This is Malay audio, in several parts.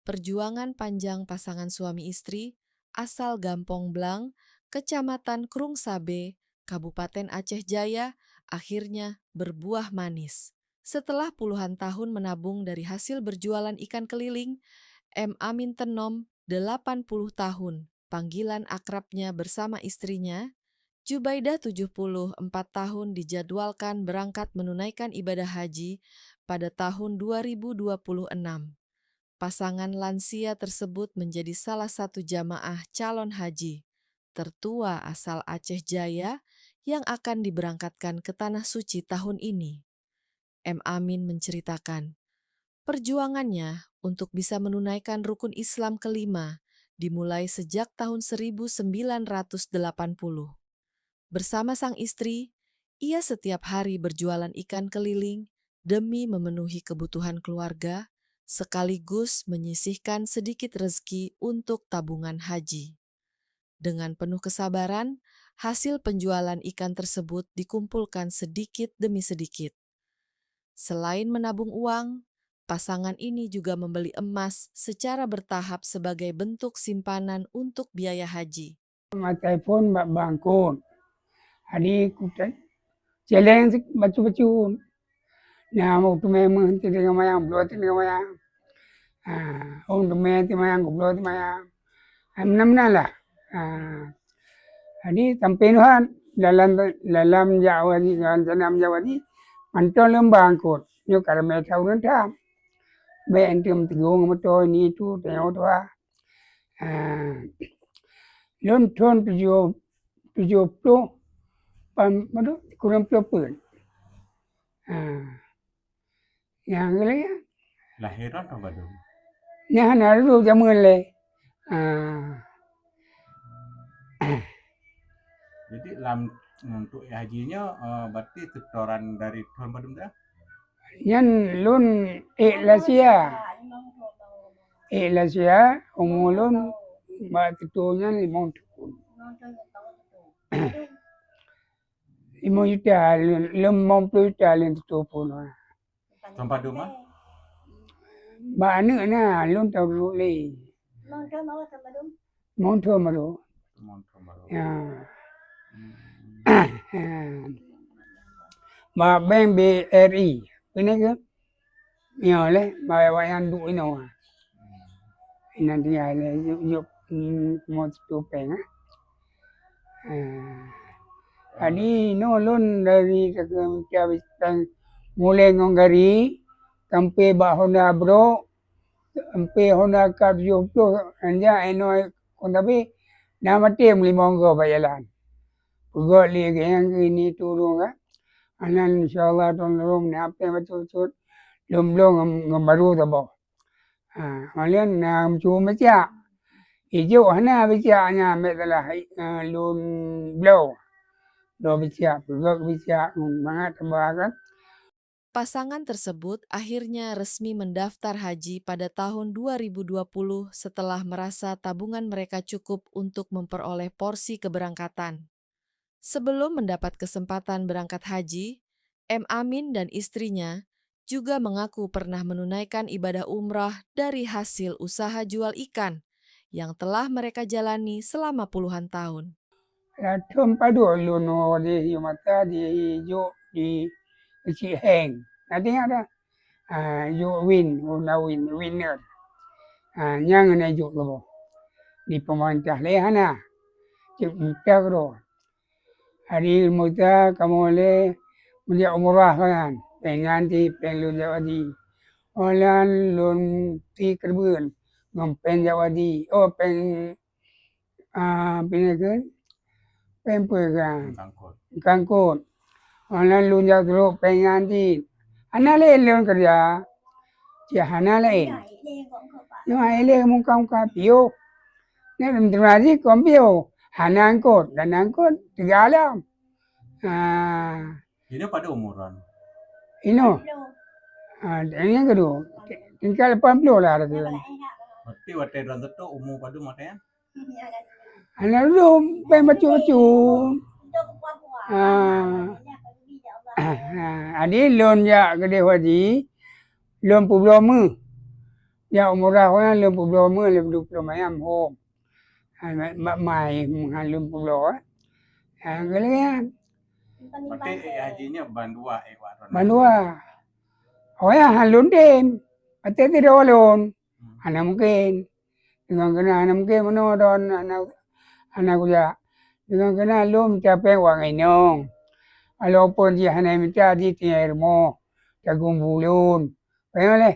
Perjuangan panjang pasangan suami istri asal Gampong Blang, Kecamatan Krungsabe, Kabupaten Aceh Jaya, akhirnya berbuah manis. Setelah puluhan tahun menabung dari hasil berjualan ikan keliling, M. Amin Tenom, 80 tahun, panggilan akrabnya bersama istrinya, Jubaidah 74 tahun dijadwalkan berangkat menunaikan ibadah haji pada tahun 2026. Pasangan lansia tersebut menjadi salah satu jamaah calon haji tertua asal Aceh Jaya yang akan diberangkatkan ke Tanah Suci tahun ini. M. Amin menceritakan, perjuangannya untuk bisa menunaikan rukun Islam kelima dimulai sejak tahun 1980. Bersama sang istri, ia setiap hari berjualan ikan keliling demi memenuhi kebutuhan keluarga, sekaligus menyisihkan sedikit rezeki untuk tabungan haji. Dengan penuh kesabaran, hasil penjualan ikan tersebut dikumpulkan sedikit demi sedikit. Selain menabung uang, pasangan ini juga membeli emas secara bertahap sebagai bentuk simpanan untuk biaya haji. Matai pun bangkun. Hari kutai celeng sik bacu-bacu. Nah, mau tu memang tidak mayang, belum tidak mayang. Tu memang tidak mayang, belum tidak mayang. Mana lah. Hari tampilan dalam Jawa ni, dalam Jawa ni, mantau lembangkut. Nyo karena tahu nanti. Baik antum tegung betul ni tu tengok tu Lon tahun 70 kurang pelopon. Yang lain Lahiran apa dong? yang ada dulu zaman le. Jadi untuk hajinya berarti setoran dari tahun pada dah? Yang lon Lasia umur lon batunya 5 tahun. 5 juta, 50 juta lon tu pun. Tahun pada mah? Banyak na lon tahu dulu le. Monto malu. Ya. Mà bên BRI ini ke ya le ba wayan du ino nanti ale yuk mau tu peng ani no lon dari ke mulai ngongari sampai bahona bro sampai hona karjo tu anja eno kondabe nama tem limongo bayalan Pugol li yang ini turun kan anan insyaallah tahun rom ni apa betul-betul lom baru tabo. Kalian cuma baca hijau hana bacanya medalah lun blow. Do baca, pugol baca mangat kan. Pasangan tersebut akhirnya resmi mendaftar haji pada tahun 2020 setelah merasa tabungan mereka cukup untuk memperoleh porsi keberangkatan. Sebelum mendapat kesempatan berangkat haji, M. Amin dan istrinya juga mengaku pernah menunaikan ibadah umrah dari hasil usaha jual ikan yang telah mereka jalani selama puluhan tahun. Thơm padu luno di mata di jo di si heng. Nanti ada jo winner. Yang na jo lo di pemerintah lehana. Cipta kro. Hari muda kamu le mulia umrah kan. Pengan di penglun Jawa di. Olan lun ti kerbun. Ngompen Jawa di. Oh pen pinakan. Pempegang. Kangkut. Orang lunjak dulu pengen di. Anak lain kerja. Cia anak lain. Yang lain muka pio. Ni terima kasih kau pio. Anak angkut dan angkut 3 alam. Ini pada umuran? Ino. Ini kedua. Tinggal 80 lah. Berarti waktu itu umur pada matanya? Anak dulu pengen bacu-bacu. Adi lon ya gede wadi lon pu belum Ya umurah orang 50 มื้อ50 mayam home. Mak mai mengan 50 kalian Berarti hajinya bandua waron. Bandua. Oh ya halun din. Ate tidak walon. Ana mungkin. Dengan kena ana mungkin menodon anak kuya. Dengan kena lum capek wang inong. Walaupun dia hanya minta di tiar mo. Jagung bulun. Kaya le.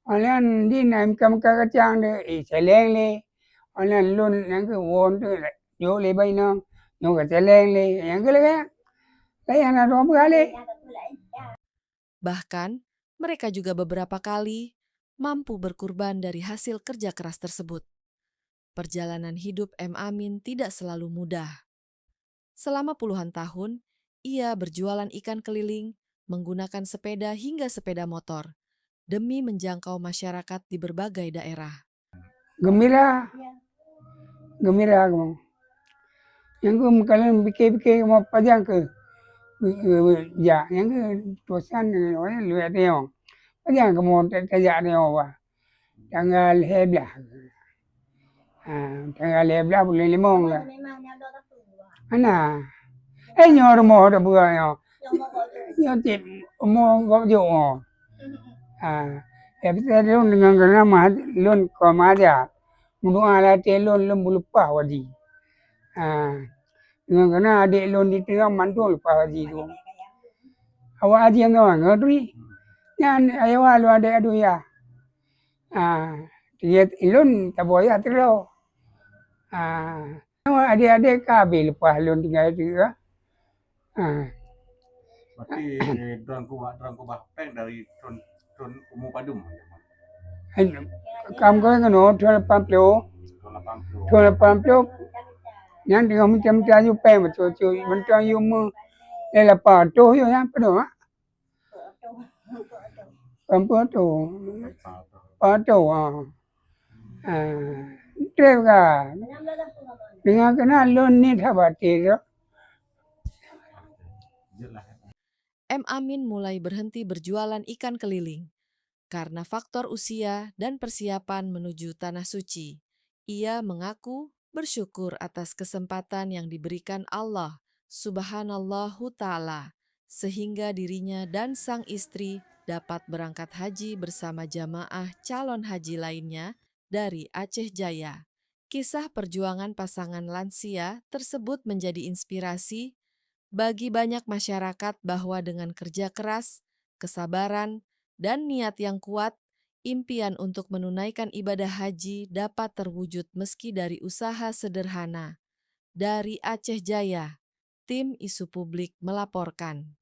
Alan di na kam kakacang de seleng le. Alan lun nang ke won tu yo le bay nong. Yo ka seleng le. Yang ke le kaya. Kaya ana rom kali. Bahkan, mereka juga beberapa kali mampu berkurban dari hasil kerja keras tersebut. Perjalanan hidup M. Amin tidak selalu mudah. Selama puluhan tahun, ia berjualan ikan keliling, menggunakan sepeda hingga sepeda motor, demi menjangkau masyarakat di berbagai daerah. Gembira. Gembira kamu. Yang ke kalian pikir-pikir mau pajang ke. Ya, yang ke tuasan orang luar dia. Pajang ke mau tajak dia wah. Tanggal 11. Tanggal 11 bulan 5 lah. Ana. Nyor mo da bua yo. Nyor tip mo go jo. Bisa lun dengan kena mah lun ko maja. Mulu ala te lun lum lupa wadi. Dengan kena adik lun di tengah mantul lupa wadi tu. Awak aji yang ngawang ngerti. Nyan ayo alu adik adu ya. Dia lun taboya terlo. Adik-adik kabel lupa lun tinggal itu. Berarti drone kubah peng dari drone umum padum. Kamu kan no tuan pamplo. Drone 80. Tuan pamplo. Yang dengan macam-macam you pay betul tu. Macam you mu lepas tu you yang penuh. Pamplo tu. Pamplo. Trip ka. Dengan kena loan ni thabati tu. M. Amin mulai berhenti berjualan ikan keliling karena faktor usia dan persiapan menuju Tanah Suci. Ia mengaku bersyukur atas kesempatan yang diberikan Allah Subhanallahu Ta'ala, sehingga dirinya dan sang istri dapat berangkat haji bersama jamaah calon haji lainnya dari Aceh Jaya. Kisah perjuangan pasangan lansia tersebut menjadi inspirasi bagi banyak masyarakat bahwa dengan kerja keras, kesabaran, dan niat yang kuat, impian untuk menunaikan ibadah haji dapat terwujud meski dari usaha sederhana. Dari Aceh Jaya, tim Isu Publik melaporkan.